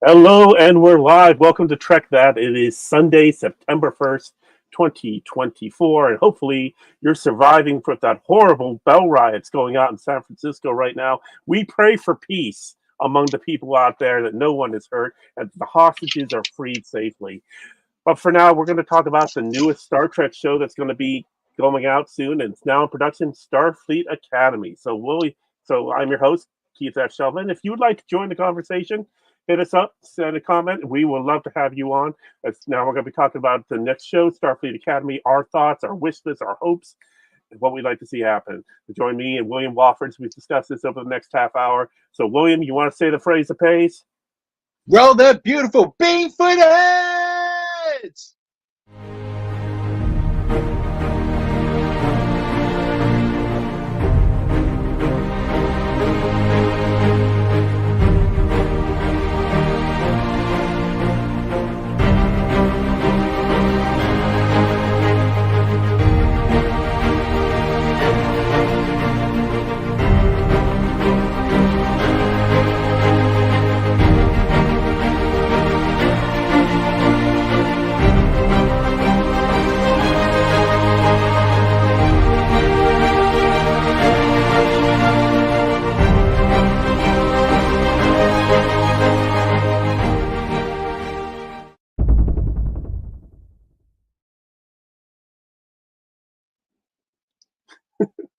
Hello, and we're live. Welcome to Trek That. It is Sunday, September 1st, 2024, and hopefully you're surviving from that horrible bell riots going on in San Francisco right now. We pray for peace among the people out there, that no one is hurt, and the hostages are freed safely. But for now, we're going to talk about the newest Star Trek show that's going to be going out soon, and it's now in production, Starfleet Academy. So I'm your host, Keith F. Shelvin. If you would like to join the conversation, hit us up, send a comment. We will love to have you on. Now we're going to be talking about the next show, Starfleet Academy, our thoughts, our wish lists, our hopes, and what we'd like to see happen. Join me and William Wofford as we discuss this over the next half hour. So, William, you want to say the phrase that pays? Roll that beautiful bean footage!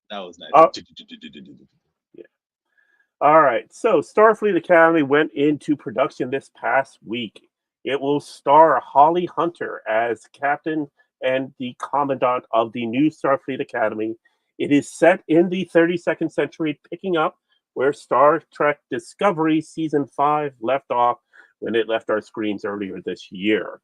That was nice. Yeah. All right. So, Starfleet Academy went into production this past week. It will star Holly Hunter as captain and the commandant of the new Starfleet Academy. It is set in the 32nd century, picking up where Star Trek Discovery Season 5 left off when it left our screens earlier this year.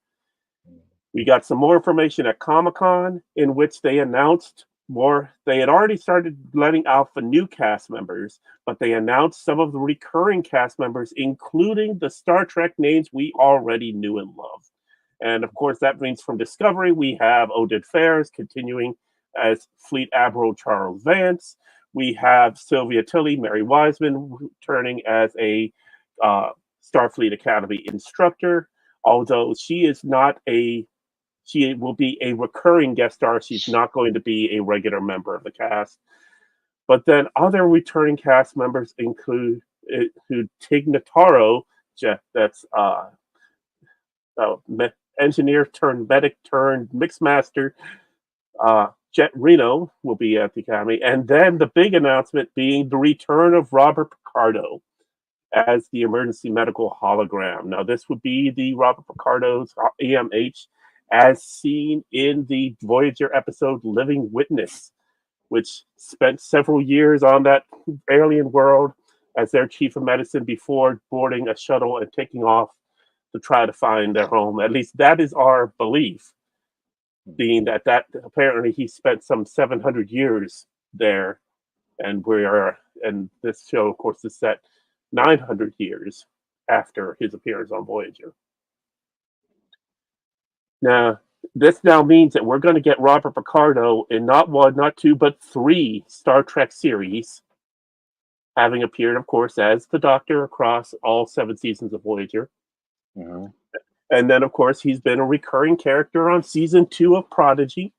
We got some more information at Comic-Con, in which they announced more. They had already started letting out the new cast members, but they announced some of the recurring cast members, including the Star Trek names we already knew and loved. And of course, that means from Discovery, we have Oded Fares continuing as Fleet Admiral Charles Vance. We have Sylvia Tilly, Mary Wiseman, returning as a Starfleet Academy instructor, although she will be a recurring guest star. She's not going to be a regular member of the cast. But then other returning cast members include Tig Notaro, that's engineer turned medic turned mixmaster. Jet Reno will be at the Academy. And then the big announcement being the return of Robert Picardo as the emergency medical hologram. Now, this would be the Robert Picardo's EMH as seen in the Voyager episode Living Witness, which spent several years on that alien world as their chief of medicine before boarding a shuttle and taking off to try to find their home. At least that is our belief, being that apparently he spent some 700 years there, and this show, of course, is set 900 years after his appearance on Voyager. Now, this now means that we're going to get Robert Picardo in not one, not two, but three Star Trek series, having appeared, of course, as the Doctor across all 7 seasons of Voyager. Mm-hmm. And then, of course, he's been a recurring character on Season 2 of Prodigy.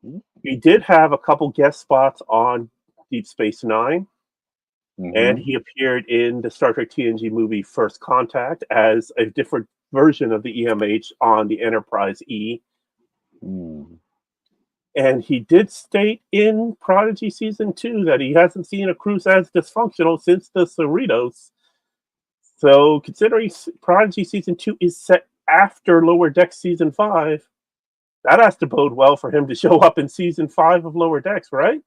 Mm-hmm. He did have a couple guest spots on Deep Space Nine. Mm-hmm. And he appeared in the Star Trek TNG movie First Contact as a different version of the EMH on the Enterprise E. Mm. And he did state in Prodigy Season 2 that he hasn't seen a crew as dysfunctional since the Cerritos. So, considering Prodigy Season 2 is set after Lower Decks Season 5, that has to bode well for him to show up in Season 5 of Lower Decks, right?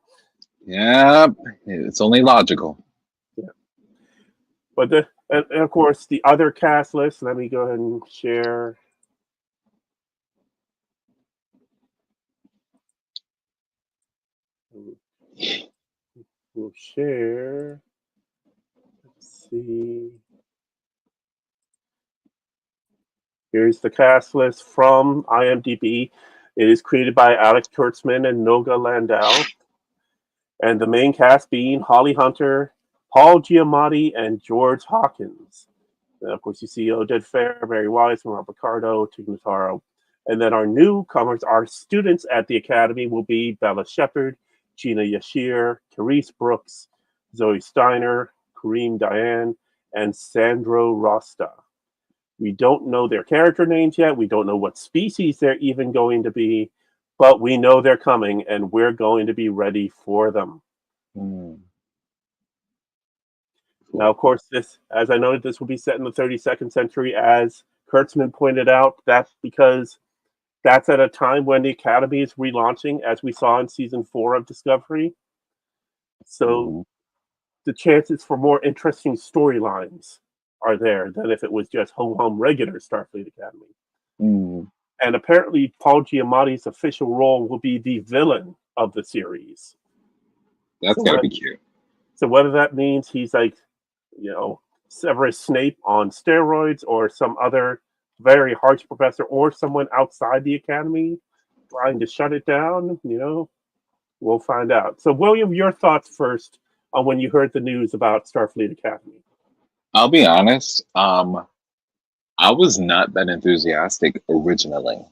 Yeah, it's only logical. Yeah. But and of course, the other cast list, let me go ahead and share. We'll share. Let's see. Here's the cast list from IMDb. It is created by Alex Kurtzman and Noga Landau. And the main cast being Holly Hunter, Paul Giamatti, and George Hawkins. And of course, you see Oded Fair, Barry Wise, Rob Ricardo, Tignataro. And then our newcomers, our students at the Academy will be Bella Shepherd, Gina Yashir, Carice Brooks, Zoe Steiner, Kareem Diane, and Sandro Rosta. We don't know their character names yet. We don't know what species they're even going to be, but we know they're coming and we're going to be ready for them. Mm. Now, of course, this, as I noted, this will be set in the 32nd century, as Kurtzman pointed out. That's because that's at a time when the Academy is relaunching, as we saw in season 4 of Discovery. So Mhm. the chances for more interesting storylines are there than if it was just home regular Starfleet Academy. Mm. And apparently, Paul Giamatti's official role will be the villain of the series. That's So, gotta be cute. so whether that means he's like, Severus Snape on steroids, or some other very harsh professor, or someone outside the Academy trying to shut it down, we'll find out. So, William, your thoughts first on when you heard the news about Starfleet Academy. I'll be honest. I was not that enthusiastic originally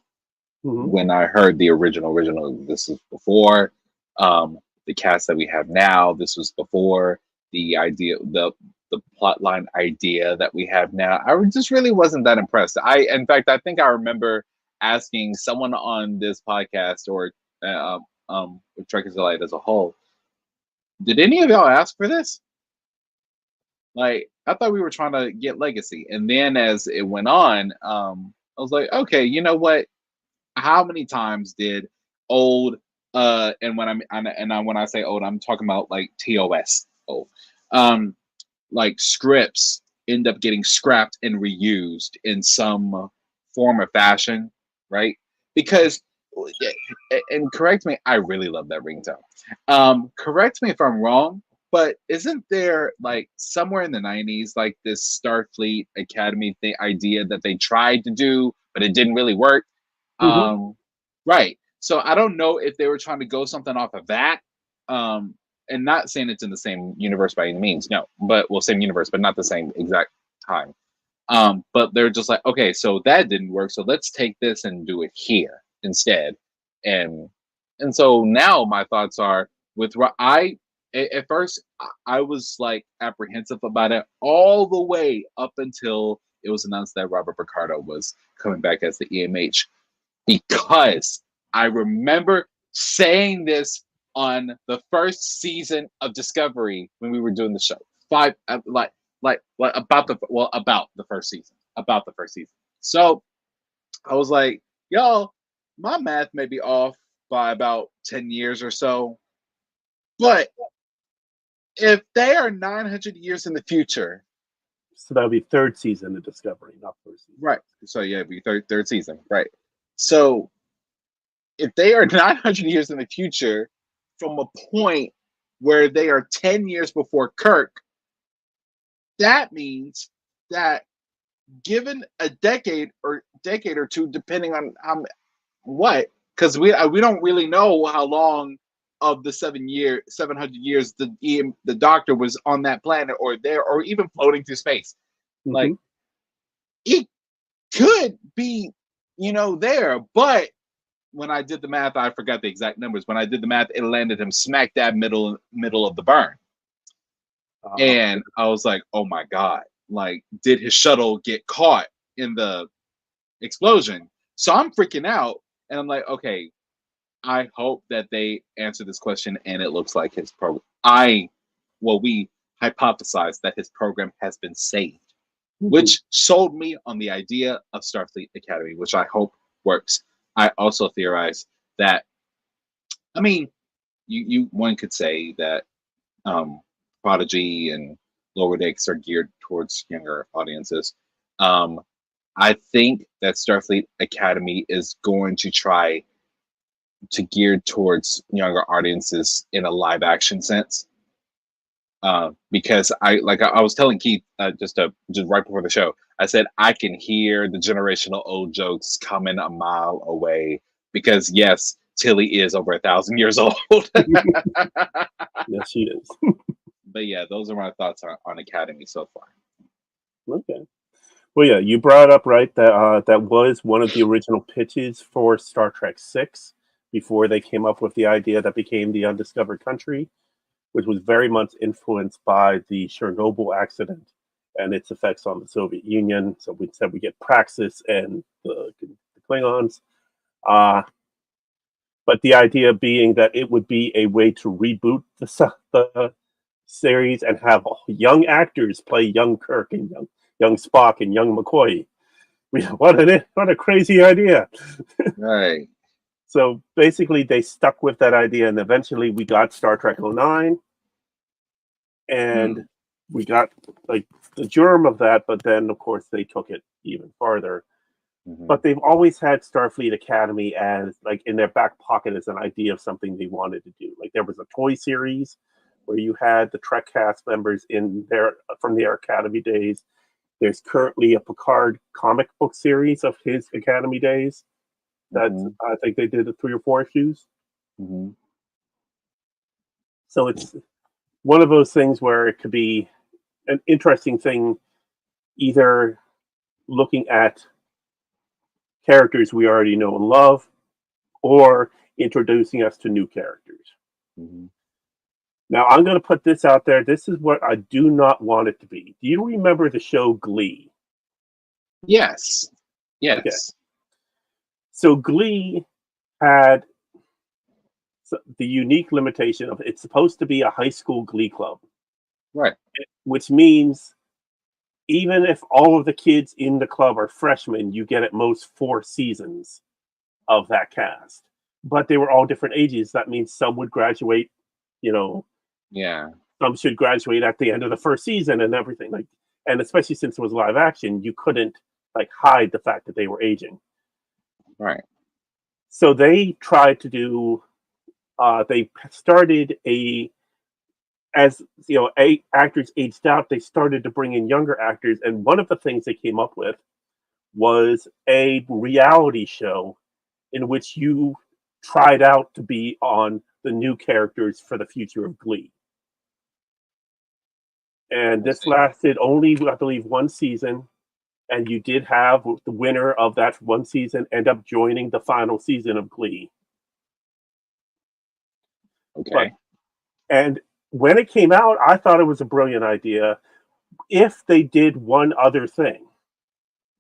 Mm-hmm. when I heard the original. This is before the cast that we have now. This was before the idea, the plotline idea that we have now. Just really wasn't that impressed. In fact, I think I remember asking someone on this podcast or with Trek is Light as a whole, did any of y'all ask for this? Like, I thought we were trying to get legacy, and then as it went on, I was like, okay, you know what? How many times did old and when I say old, I'm talking about like TOS old, um, like scripts end up getting scrapped and reused in some form or fashion, right? Because and correct me, I really love that ringtone. Correct me if I'm wrong, but isn't there like somewhere in the 90s like this Starfleet Academy idea that they tried to do, but it didn't really work? Mm-hmm. Right. So I don't know if they were trying to go something off of that. And not saying it's in the same universe by any means, no, but well, same universe, but not the same exact time. But they're just like, okay, so that didn't work, so let's take this and do it here instead. And so now my thoughts are with at first I was like apprehensive about it all the way up until it was announced that Robert Picardo was coming back as the EMH, because I remember saying this on the first season of Discovery when we were doing the show. About the first season. About the first season. So I was like, yo, my math may be off by about 10 years or so. But if they are 900 years in the future, So that'll be third season of Discovery, not first season. right? So yeah, it'd be third season, right? So if they are 900 years in the future from a point where they are 10 years before Kirk, that means that given a decade or two, depending on what, because we don't really know how long of the 700 years the Doctor was on that planet or there or even floating through space. Mm-hmm. Like, it could be, there, but when I did the math, I forgot the exact numbers. When I did the math, it landed him smack dab middle of the burn. And I was like, oh my God, like, did his shuttle get caught in the explosion? So I'm freaking out. And I'm like, okay, I hope that they answer this question. And it looks like his program, we hypothesized that his program has been saved, which sold me on the idea of Starfleet Academy, which I hope works. I also theorize that, I mean, one could say that Prodigy and Lower Decks are geared towards younger audiences. I think that Starfleet Academy is going to try to gear towards younger audiences in a live action sense. Because I was telling Keith just right before the show, I said I can hear the generational old jokes coming a mile away, because yes, Tilly is over 1,000 years old. Yes, she is. But yeah, those are my thoughts on Academy so far. Okay. Well, yeah, you brought up right that that was one of the original pitches for Star Trek Six before they came up with the idea that became the Undiscovered Country, which was very much influenced by the Chernobyl accident and its effects on the Soviet Union. So we said we get Praxis and the Klingons. Uh, but the idea being that it would be a way to reboot the series and have young actors play young Kirk and young Spock and young McCoy. What a crazy idea! Right. So basically, they stuck with that idea, and eventually we got Star Trek '09, and Mm. we got like the germ of that. But then, of course, they took it even farther. Hmm. But they've always had Starfleet Academy as like in their back pocket as an idea of something they wanted to do. Like there was a toy series where you had the Trek cast members in there from their Academy days. There's currently a Picard comic book series of his Academy days that Hmm. I think they did the 3 or 4 issues. Hmm. So it's one of those things where it could be an interesting thing, either looking at characters we already know and love, or introducing us to new characters. Hmm. Now, I'm going to put this out there. This is what I do not want it to be. Do you remember the show Glee? Yes. Okay. Yes. So, Glee had the unique limitation of it's supposed to be a high school glee club, Right. which means even if all of the kids in the club are freshmen, you get at most 4 seasons of that cast. But they were all different ages. That means some would graduate, you know, Yeah. some should graduate at the end of the first season and everything. Like, and especially since it was live action, you couldn't like hide the fact that they were aging. Right. So they tried to do. They started as actors aged out. They started to bring in younger actors, and one of the things they came up with was a reality show in which you tried out to be on the new characters for the future of Glee. And I this see. lasted only, I believe, 1 season. And you did have the winner of that 1 season end up joining the final season of Glee. But Okay. and when it came out, I thought it was a brilliant idea. If they did one other thing,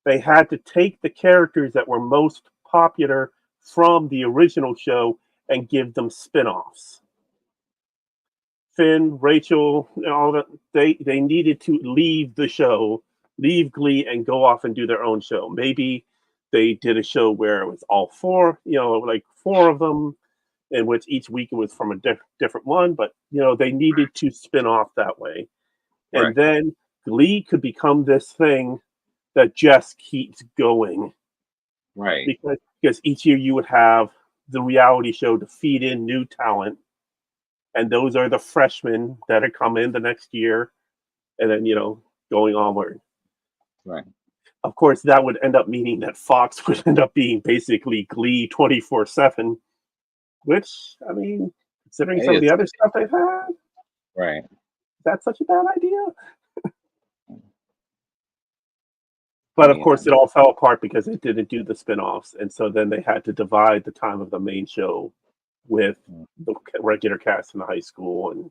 they had to take the characters that were most popular from the original show and give them spin-offs. Finn, Rachel, all that they needed to leave the show, leave Glee, and go off and do their own show. Maybe they did a show where it was all four, like four of them, in which each week it was from a different one. But they needed to spin off that way, and Right. then Glee could become this thing that just keeps going Right. because each year you would have the reality show to feed in new talent, and those are the freshmen that are come in the next year, and then going onward. Right. Of course, that would end up meaning that Fox would end up being basically Glee 24/7, which I mean, considering Hey, some of the it's other stuff they've had, right. is that such a bad idea? I But of mean, course, it all fell apart because they didn't do the spin-offs, and so then they had to divide the time of the main show with mm, the regular cast in the high school, and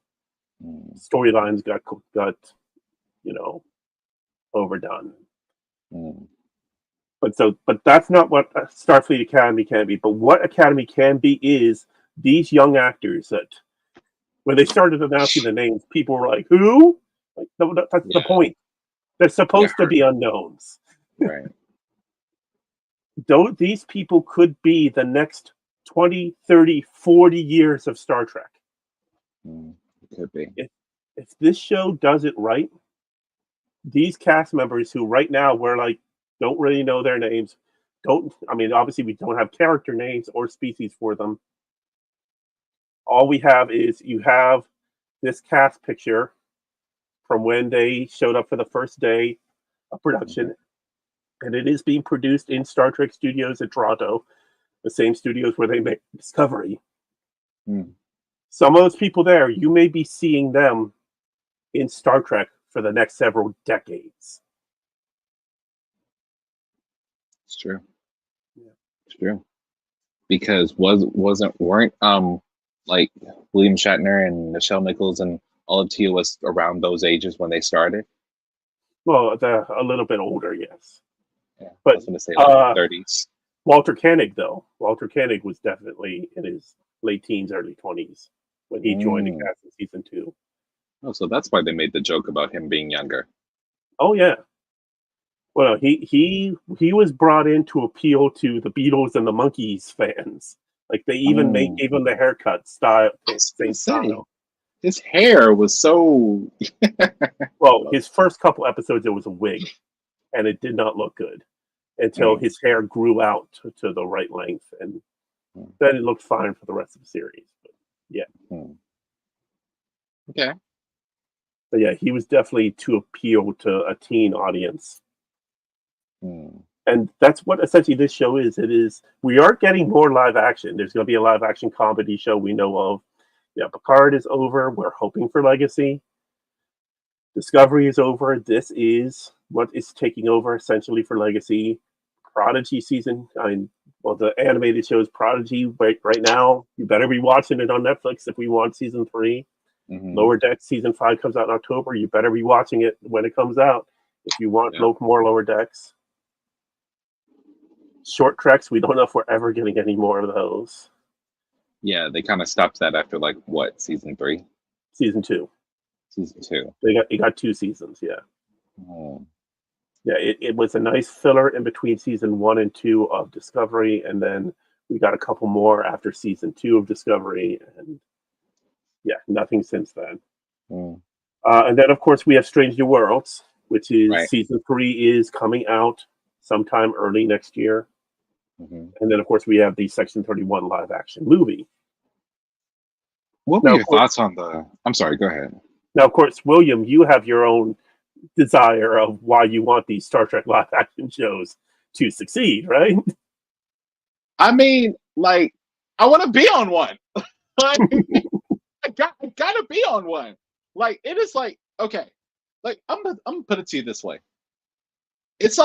mm, storylines got you know overdone. mm. But that's not what Starfleet Academy can be. But what Academy can be is these young actors that when they started announcing the names, people were like, "Who?" Like, no, that's the Yeah. point. They're Yeah. supposed to be unknowns. Right. Though these people could be the next 20, 30, 40 years of Star Trek. Mm. It could be. If this show does it right, these cast members who right now we're like don't really know their names, don't I mean obviously we don't have character names or species for them. All we have is you have this cast picture from when they showed up for the first day of Mhm. production, and it is being produced in Star Trek Studios in Toronto, the same studios where they make Discovery. Mm. Some of those people there, you may be seeing them in Star Trek for the next several decades. It's true. Yeah. It's true. Because weren't like William Shatner and Michelle Nichols and all of TOS around those ages when they started? Well, they're a little bit older, yes. Yeah, I But was going to say like 30s. Walter Koenig, though. Walter Koenig was definitely in his late teens, early 20s when he joined the cast in season 2. Oh, so that's why they made the joke about him being younger. Oh, yeah. Well, he was brought in to appeal to the Beatles and the Monkees gave him the haircut style, I was same gonna say, style. his hair was so. Well, his first couple episodes, it was a wig, and it did not look good until his hair grew out to the right length, and then it looked fine for the rest of the series. But yeah. Okay. But yeah, he was definitely to appeal to a teen audience. And that's what essentially this show is. We are getting more live action. There's going to be a live action comedy show we know of. Yeah, Picard is over. We're hoping for Legacy. Discovery is over. This is what is taking over essentially for Legacy. Prodigy season. The animated show is Prodigy right now. You better be watching it on Netflix if we want season 3. Lower Decks season 5 comes out in October. You better be watching it when it comes out if you want more Lower Decks. Short treks, we don't know if we're ever getting any more of those. Yeah, they kind of stopped that after season 3? Season 2. Season 2. They got 2 seasons, yeah. Yeah, it was a nice filler in between season 1 and 2 of Discovery, and then we got a couple more after season 2 of Discovery, and yeah, nothing since then. And then, of course, we have Strange New Worlds, which is season 3 is coming out sometime early next year. And then, of course, we have the Section 31 live action movie. What were your thoughts on the... I'm sorry, go ahead. Now, of course, William, you have your own desire of why you want these Star Trek live action shows to succeed, right? I mean, I want to be on one. I gotta be on one. It is okay. I'm gonna put it to you this way. It's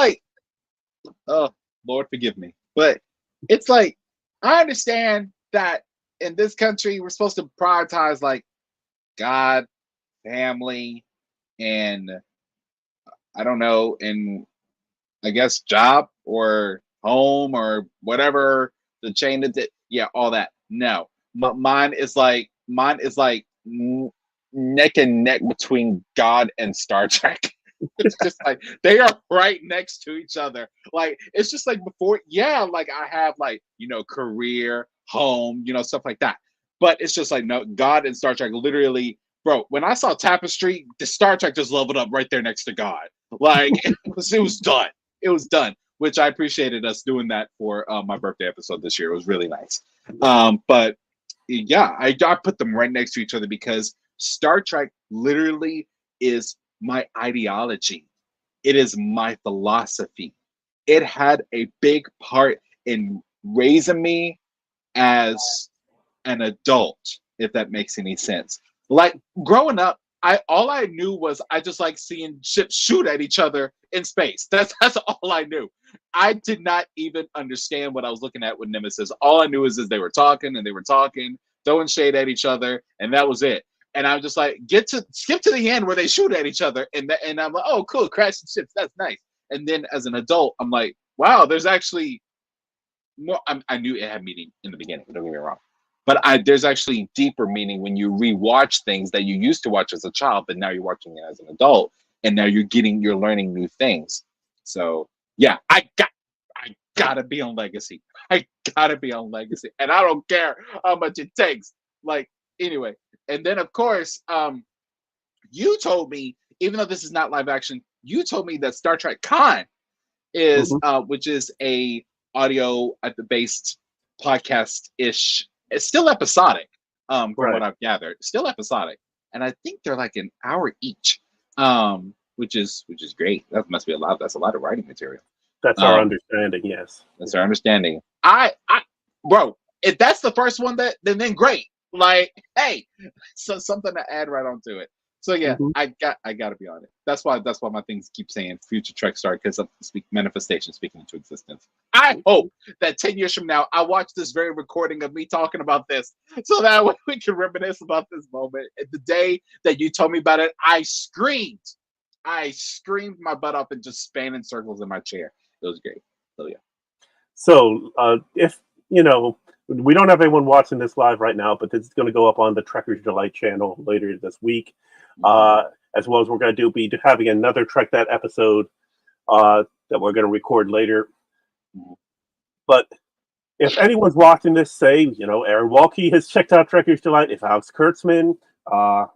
oh Lord forgive me, but it's I understand that in this country we're supposed to prioritize God, family, and I don't know, and I guess job or home or whatever the chain is. All that. No, but mine is neck and neck between God and Star Trek. It's just they are right next to each other. It's just before, I have career, home, stuff like that. But it's just no, God and Star Trek literally, bro. When I saw Tapestry, the Star Trek just leveled up right there next to God. It was done. It was done. Which I appreciated us doing that for my birthday episode this year. It was really nice. But yeah, I put them right next to each other because Star Trek literally is my ideology. It is my philosophy. It had a big part in raising me as an adult, if that makes any sense. Growing up, all I knew was I just seeing ships shoot at each other in space. That's all I knew. I did not even understand what I was looking at with Nemesis. All I knew is they were talking and they were talking, throwing shade at each other, and that was it. And I'm just skip to the end where they shoot at each other, and I'm like, oh, cool, crashing ships, that's nice. And then as an adult, I'm like, wow, there's actually more. I knew it had meaning in the beginning. Don't get me wrong, but there's actually deeper meaning when you rewatch things that you used to watch as a child, but now you're watching it as an adult, and now you're learning new things. So yeah, I gotta be on Legacy. I gotta be on Legacy, and I don't care how much it takes. Anyway. And then, of course, you told me, even though this is not live action, you told me that Star Trek Con is, which is a audio at the based podcast-ish. It's still episodic, from what I've gathered. Still episodic, and I think they're an hour each, which is great. That must be a lot. That's a lot of writing material. That's our understanding. Yes, that's our understanding. Bro, if that's the first one, then great. Hey, so something to add right onto it. So yeah, Mhm. I got to be on it. That's why my things keep saying future Trek star, because of manifestation speaking into existence. I hope that 10 years from now I watch this very recording of me talking about this, so that way we can reminisce about this moment. And the day that you told me about it, I screamed my butt up and just span in circles in my chair. It was great. So yeah. So, if you know, we don't have anyone watching this live right now, but this is going to go up on the Trekkers Delight channel later this week, Mhm. as well as we're going to be having another Trek That episode that we're going to record later. Mhm. But if anyone's watching this, say, Aaron Walke has checked out Trekkers Delight, if Alex Kurtzman, uh,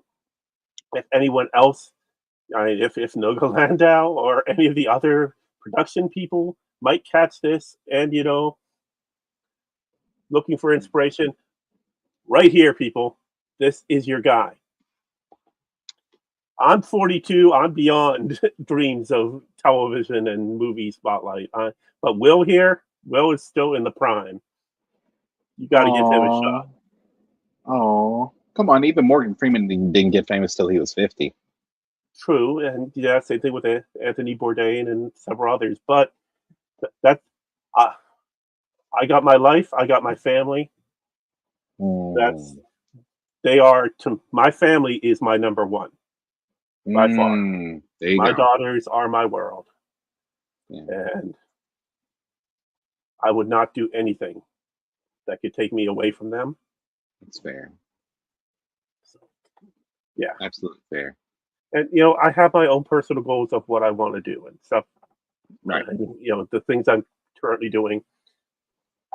if anyone else, I mean, if Noga Landau or any of the other production people might catch this and, looking for inspiration, right here, people, this is your guy. I'm 42. I'm beyond dreams of television and movie spotlight. But Will is still in the prime. You got to give him a shot. Oh, come on! Even Morgan Freeman didn't get famous till he was 50. True, and yeah, same thing with Anthony Bourdain and several others. But that, uh, I got my life. I got my family. That's they are to my family is my number one by far. There you My go. daughters are my world, Yeah, and I would not do anything that could take me away from them. that's fair. So, yeah, Absolutely fair. and I have my own personal goals of what I want to do and stuff. Right. And, the things I'm currently doing.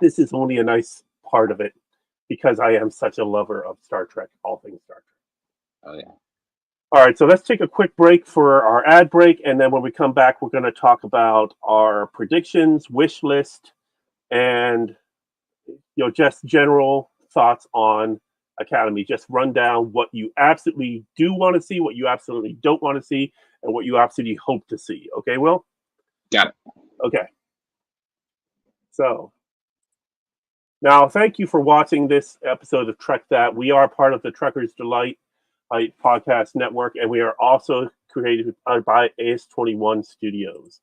This is only a nice part of it because I am such a lover of Star Trek, all things Star Trek. Oh yeah. All right, so let's take a quick break for our ad break, and then when we come back, we're going to talk about our predictions, wish list, and just general thoughts on Academy. Just run down what you absolutely do want to see, what you absolutely don't want to see, and what you absolutely hope to see. Okay, Will? Got it. Okay. So now, thank you for watching this episode of Trek That. We are part of the Trekkers Delight podcast network, and we are also created by AS21 Studios.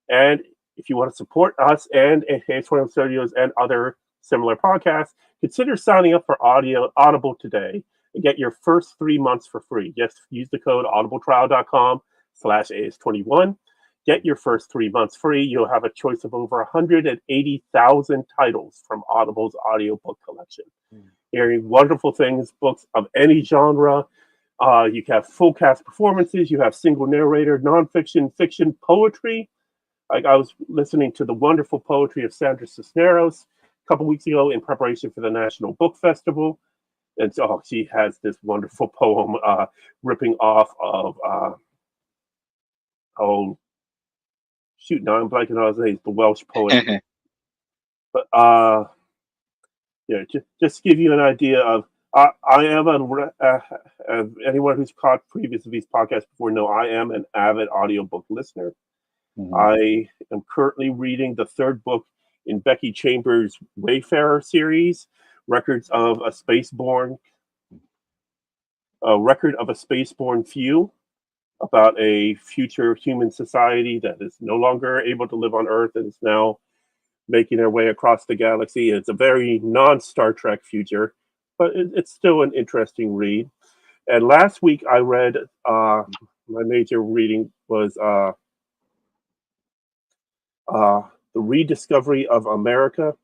And if you want to support us and AS21 Studios and other similar podcasts, consider signing up for Audible today and get your first 3 months for free. Just use the code audibletrial.com/AS21. Get your first 3 months free. You'll have a choice of over 180,000 titles from Audible's audiobook collection. Hearing wonderful things, books of any genre. You have full cast performances. You have single narrator, nonfiction, fiction, poetry. Like I was listening to the wonderful poetry of Sandra Cisneros a couple weeks ago in preparation for the National Book Festival. And so she has this wonderful poem ripping off of, oh, shoot, now I'm blanking on his name, the Welsh poet. But just to give you an idea of, I am anyone who's caught previous to these podcasts before know I am an avid audiobook listener. I am currently reading the third book in Becky Chambers' Wayfarer series, Records of a Spaceborne, Record of a Spaceborne Few, about a future human society that is no longer able to live on Earth and is now making their way across the galaxy. It's a very non-Star Trek future, but it's still an interesting read. And last week I read, my major reading was The Rediscovery of America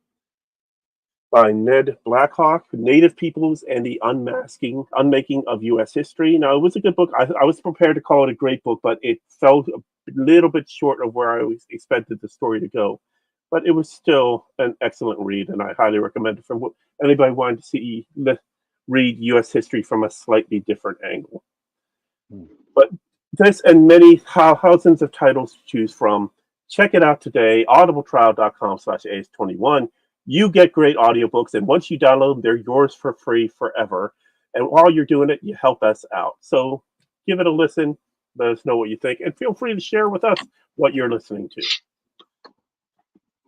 by Ned Blackhawk, Native Peoples and the Unmaking of U.S. History. Now, it was a good book. I was prepared to call it a great book, but it fell a little bit short of where I expected the story to go. But it was still an excellent read, and I highly recommend it for anybody wanting to read U.S. history from a slightly different angle. But this and many thousands of titles to choose from. Check it out today, audibletrial.com/AS21. You get great audiobooks, and once you download them, they're yours for free forever. And while you're doing it, you help us out. So give it a listen. Let us know what you think, and feel free to share with us what you're listening to.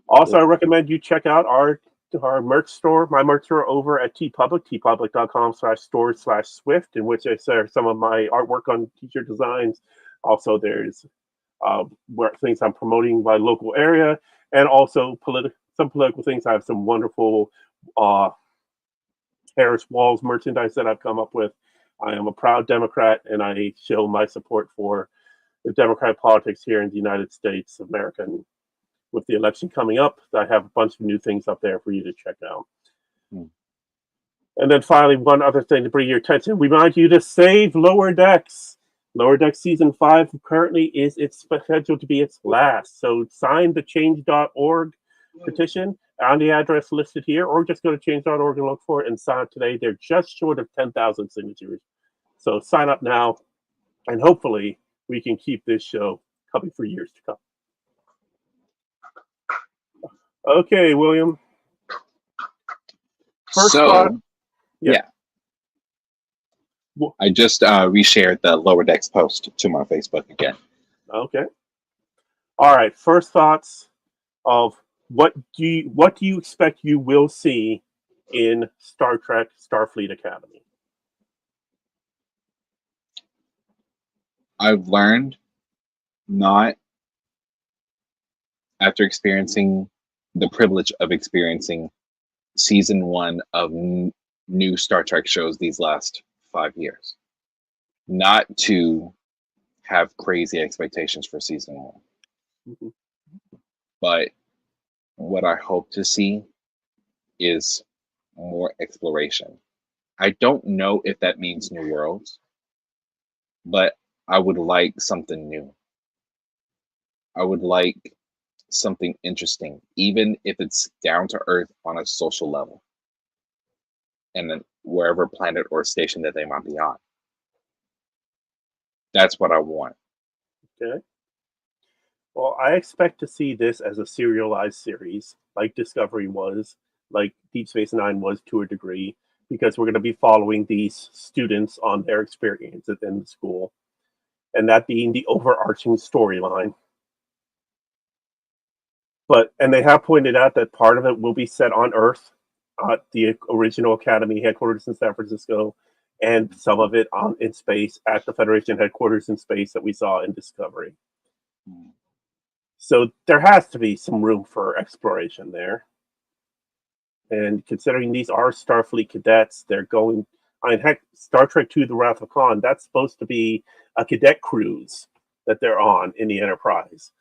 Also, I recommend you check out our our merch store, my merch store over at TeePublic, tpublic.com/store/Swift, in which I share some of my artwork on t-shirt designs. Also, there's where things I'm promoting my local area, and also some political things. I have some wonderful uh, Harris Walls merchandise that I've come up with. I am a proud Democrat, and I show my support for the Democratic politics here in the United States of America. And with the election coming up, I have a bunch of new things up there for you to check out. Hmm. And then finally, one other thing to bring your attention: we remind you to save Lower Decks. Lower Decks Season 5 currently is it's scheduled to be its last. So sign the change.org petition on the address listed here, or just go to change.org and look for it and sign up today. They're just short of 10,000 signatures. So sign up now, and hopefully we can keep this show coming for years to come. Okay, William. First thought. Yeah. I just reshared the Lower Decks post to my Facebook again. Okay. All right. First thoughts of what do you expect you will see in Star Trek Starfleet Academy? I've learned not after experiencing the privilege of experiencing season 1 of new Star Trek shows these last 5 years, not to have crazy expectations for season 1. Mm-hmm. But what I hope to see is more exploration. I don't know if that means new worlds, but I would like something new. I would like something interesting, even if it's down to earth on a social level, and then wherever planet or station that they might be on. That's what I want. Okay. Well, I expect to see this as a serialized series, like Discovery was, like Deep Space Nine was to a degree, because we're going to be following these students on their experience in the school, and that being the overarching storyline. And they have pointed out that part of it will be set on Earth, the original Academy headquarters in San Francisco, and some of it in space at the Federation headquarters in space that we saw in Discovery. So there has to be some room for exploration there. And considering these are Starfleet cadets, they're going. I mean, heck, Star Trek II: The Wrath of Khan, that's supposed to be a cadet cruise that they're on in the Enterprise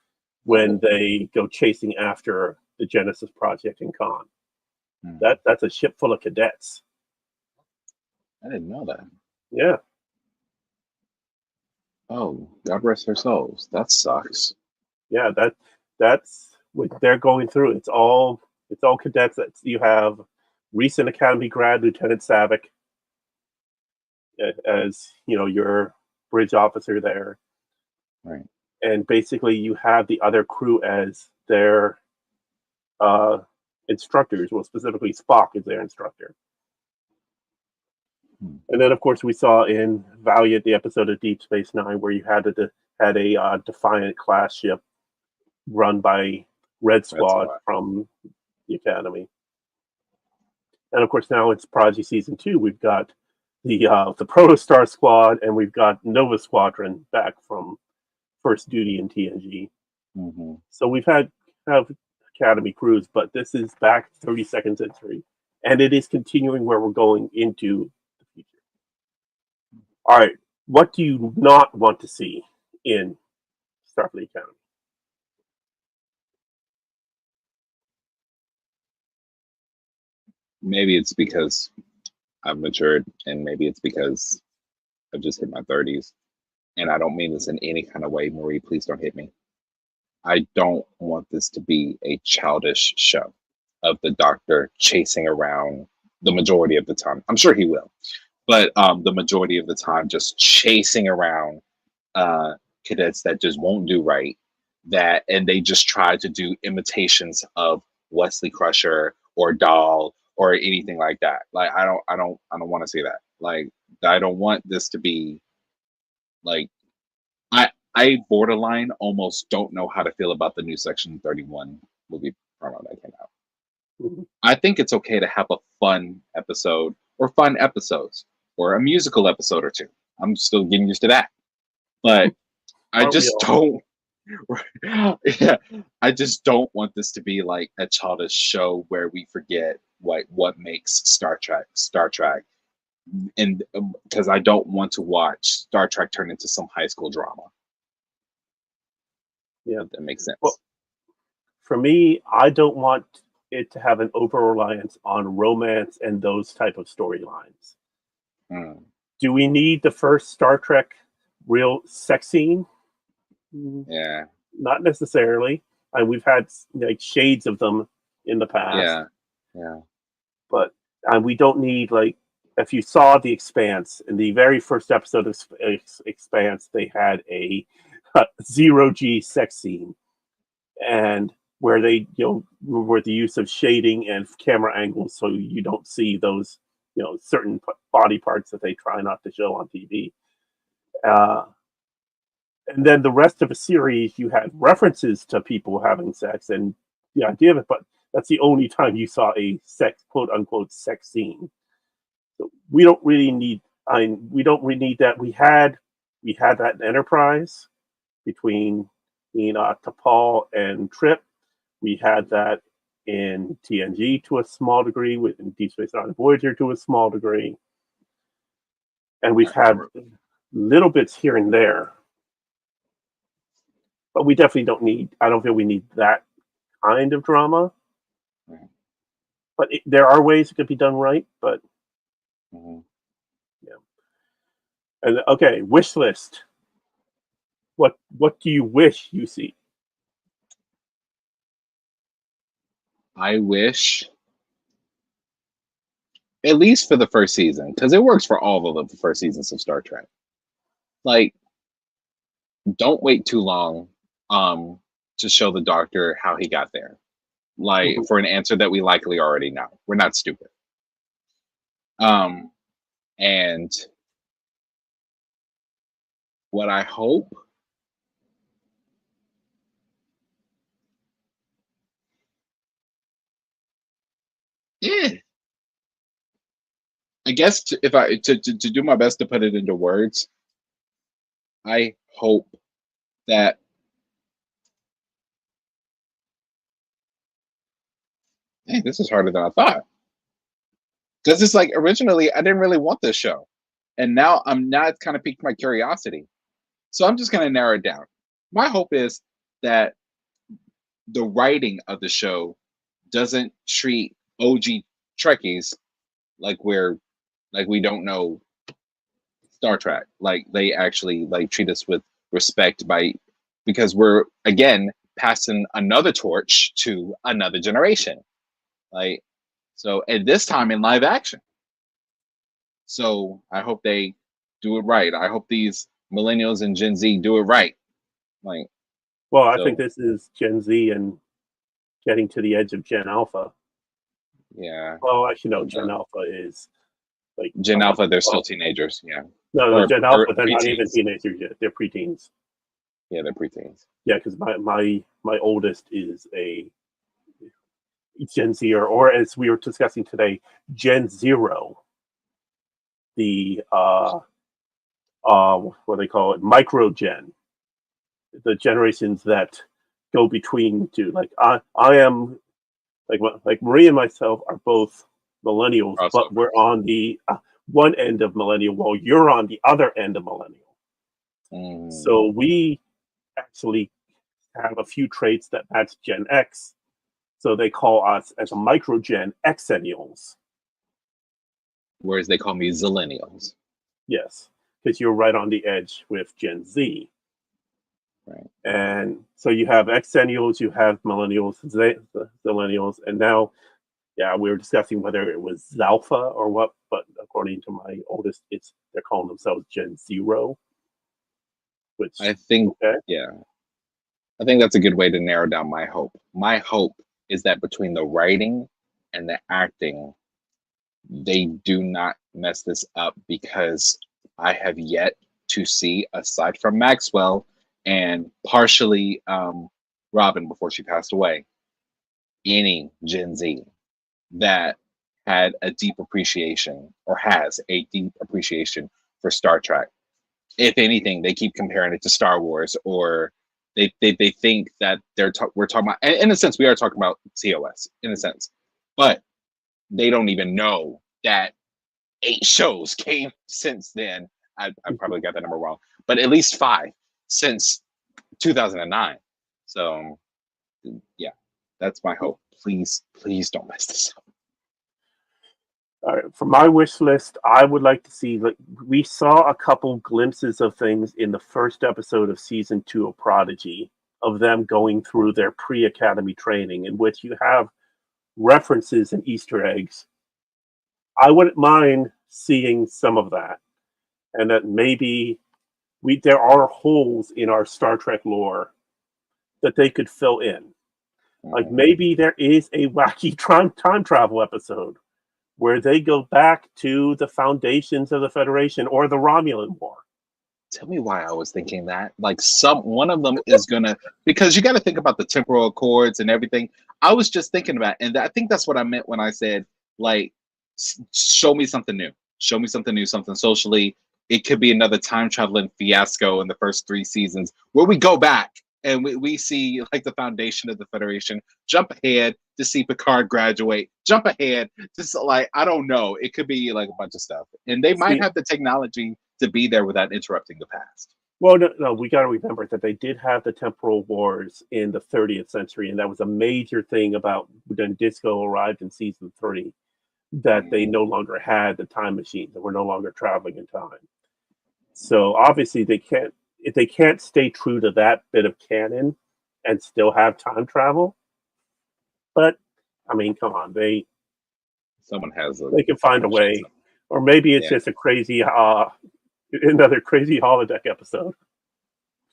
when they go chasing after the Genesis Project in Khan. That's a ship full of cadets. I didn't know that. Yeah. Oh, God rest their souls. That sucks. Yeah, that's what they're going through. It's all cadets. That you have recent Academy grad Lieutenant Savick as your bridge officer there, right? And basically you have the other crew as their instructors. Well, specifically Spock is their instructor. And then, of course, we saw in Valiant the episode of Deep Space Nine where you had a Defiant class ship run by Red Squad from the Academy. And of course, now it's Prodigy Season 2. We've got the Protostar Squad, and we've got Nova Squadron back from first duty in TNG. Mm-hmm. So we've have Academy crews, but this is back 32nd century, and it is continuing where we're going into the future. All right, what do you not want to see in Starfleet Academy? Maybe it's because I've matured, and maybe it's because I've just hit my 30s. And I don't mean this in any kind of way, Marie, please don't hit me. I don't want this to be a childish show of the Doctor chasing around the majority of the time. I'm sure he will, but the majority of the time just chasing around cadets that just won't do right, and they just try to do imitations of Wesley Crusher or Dahl or anything like that. Like I don't want to see that. Like I don't want this to be like I borderline almost don't know how to feel about the new Section 31 movie promo that came out. Mm-hmm. I think it's okay to have a fun episode or fun episodes or a musical episode or two. I'm still getting used to that. But I Aren't we just all? don't yeah, I just don't want this to be like a childish show where we forget what makes Star Trek, and because I don't want to watch Star Trek turn into some high school drama. Yeah. If that makes sense. Well, for me, I don't want it to have an over reliance on romance and those type of storylines. Mm, Do we need the first Star Trek real sex scene? Mm, yeah, not necessarily. And we've had like shades of them in the past, yeah, yeah, but we don't need like if you saw the Expanse in the very first episode of Expanse, they had a zero G sex scene, and where they where the use of shading and camera angles so you don't see those certain body parts that they try not to show on TV. Uh, and then the rest of the series, you had references to people having sex and the idea of it, but that's the only time you saw a sex quote unquote sex scene. So we don't really need. We don't really need that. We had that in Enterprise between T'Pol and Trip. We had that in TNG to a small degree, with in Deep Space Nine and Voyager to a small degree, and we've had little bits here and there. But we definitely don't need. I don't feel we need that kind of drama. mhm, But there are ways it could be done right. But mhm. yeah. And okay, wish list. What do you wish you see? I wish, at least for the first season, because it works for all of the first seasons of Star Trek. Like, don't wait too long to show the Doctor how he got there. Like Mhm. for an answer that we likely already know. We're not stupid. Um, and what I hope, yeah, I guess if I to do my best to put it into words, I hope that hey, this is harder than I thought. Because it's like originally I didn't really want this show. And now it's kind of piqued my curiosity. So I'm just gonna narrow it down. My hope is that the writing of the show doesn't treat OG Trekkies like we don't know Star Trek. Like they actually like treat us with respect by because we're again passing another torch to another generation. Like so at this time in live action. So I hope they do it right. I hope these millennials and Gen Z do it right. Like Well, I think so this is Gen Z and getting to the edge of Gen Alpha. yeah. Well, actually, no. Gen Uh, Alpha is like Gen 11, Alpha, they're still 12. teenagers, yeah. No, Or Gen Alpha, they're not even preteens. teenagers yet. They're preteens. Yeah, they're preteens. Yeah, because my oldest is a Gen Z, or as we were discussing today, Gen Zero, the what they call it, micro gen, the generations that go between two. Like I am like Marie and myself are both millennials, but we're Crossovers. on the one end of millennial, while you're on the other end of millennial. Mm. So we actually have a few traits that match Gen X. So they call us as a microgen Xennials. Whereas they call me Zillennials. Yes, because you're right on the edge with Gen Z. Right. And so you have Xennials, you have millennials, millennials, and now, yeah, we were discussing whether it was Zalpha or what, but according to my oldest, they're calling themselves Gen Zero, which I think, okay, yeah, I think that's a good way to narrow down my hope. My hope is that between the writing and the acting, they do not mess this up because I have yet to see, aside from Maxwell and partially Robin before she passed away, any Gen Z. that had a deep appreciation or has a deep appreciation for Star Trek. If anything, they keep comparing it to Star Wars, or they think that we're talking about. In a sense, we are talking about TOS in a sense, but they don't even know that 8 shows came since then. I probably got that number wrong, but at least 5 since 2009. So yeah, that's my hope. Please don't mess this up. All right, for my wish list, I would like to see, like, we saw a couple glimpses of things in the first episode of season 2 of Prodigy, of them going through their pre-academy training, in which you have references and Easter eggs. I wouldn't mind seeing some of that, and that maybe there are holes in our Star Trek lore that they could fill in. Like maybe there is a wacky time travel episode where they go back to the foundations of the Federation or the Romulan War. Tell me why I was thinking that. Like one of them is gonna, because you got to think about the temporal accords and everything. I was just thinking about, and I think that's what I meant when I said, like, show me something new. Show me something new, something socially. It could be another time traveling fiasco in the first 3 seasons where we go back and we see like the foundation of the Federation, jump ahead to see Picard graduate, jump ahead, just like, I don't know. It could be like a bunch of stuff. And they might have the technology to be there without interrupting the past. Well, no, we got to remember that they did have the temporal wars in the 30th century, and that was a major thing about when Disco arrived in season 3, that they no longer had the time machine, that we're no longer traveling in time. So obviously they can't stay true to that bit of canon and still have time travel. But I mean, come on, they can find a way, or maybe it's just a crazy another crazy holodeck episode.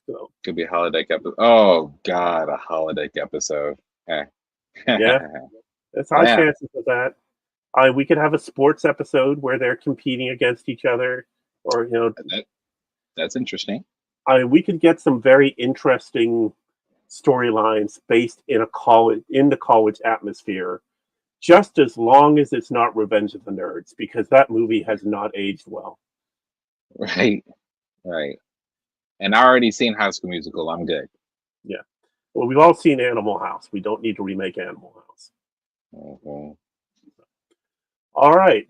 So could be a holodeck episode. Oh God, a holodeck episode. Yeah, there's high chances of that. We could have a sports episode where they're competing against each other, or that's interesting. We could get some very interesting storylines based in the college atmosphere, just as long as it's not Revenge of the Nerds, because that movie has not aged well. Right. And I already seen High School Musical. I'm good. Yeah. Well, we've all seen Animal House. We don't need to remake Animal House. Mm-hmm. All right.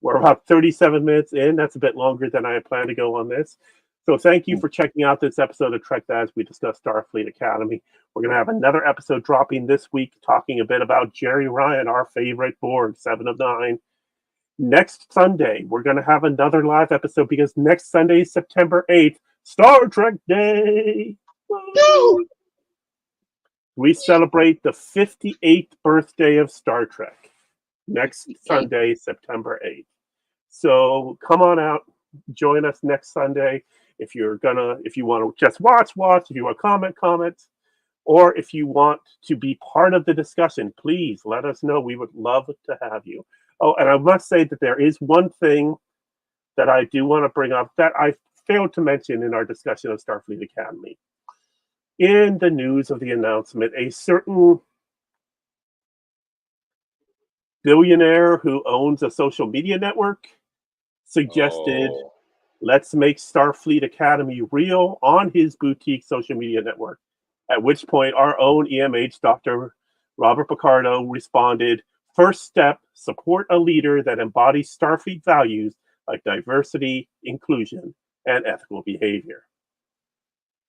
We're about 37 minutes in. That's a bit longer than I had planned to go on this. So thank you for checking out this episode of Trek That as we discuss Starfleet Academy. We're going to have another episode dropping this week talking a bit about Jerry Ryan, our favorite Borg, 7 of 9. Next Sunday, we're going to have another live episode because next Sunday, September 8th, Star Trek Day. Woo! We celebrate the 58th birthday of Star Trek next Sunday, September 8th. So come on out, join us next Sunday. If you want to just watch. If you want to comment. Or if you want to be part of the discussion, please let us know. We would love to have you. Oh, and I must say that there is one thing that I do want to bring up that I failed to mention in our discussion of Starfleet Academy. In the news of the announcement, a certain billionaire who owns a social media network suggested, let's make Starfleet Academy real on his boutique social media network. At which point, our own EMH, Dr. Robert Picardo, responded, first step, support a leader that embodies Starfleet values like diversity, inclusion, and ethical behavior.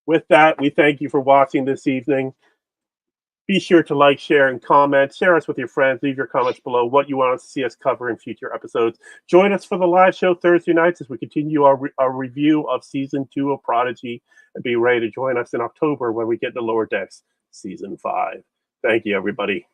With that, we thank you for watching this evening. Be sure to like, share, and comment. Share us with your friends. Leave your comments below what you want to see us cover in future episodes. Join us for the live show Thursday nights as we continue our review of Season 2 of Prodigy. And be ready to join us in October when we get to Lower Decks Season 5. Thank you, everybody.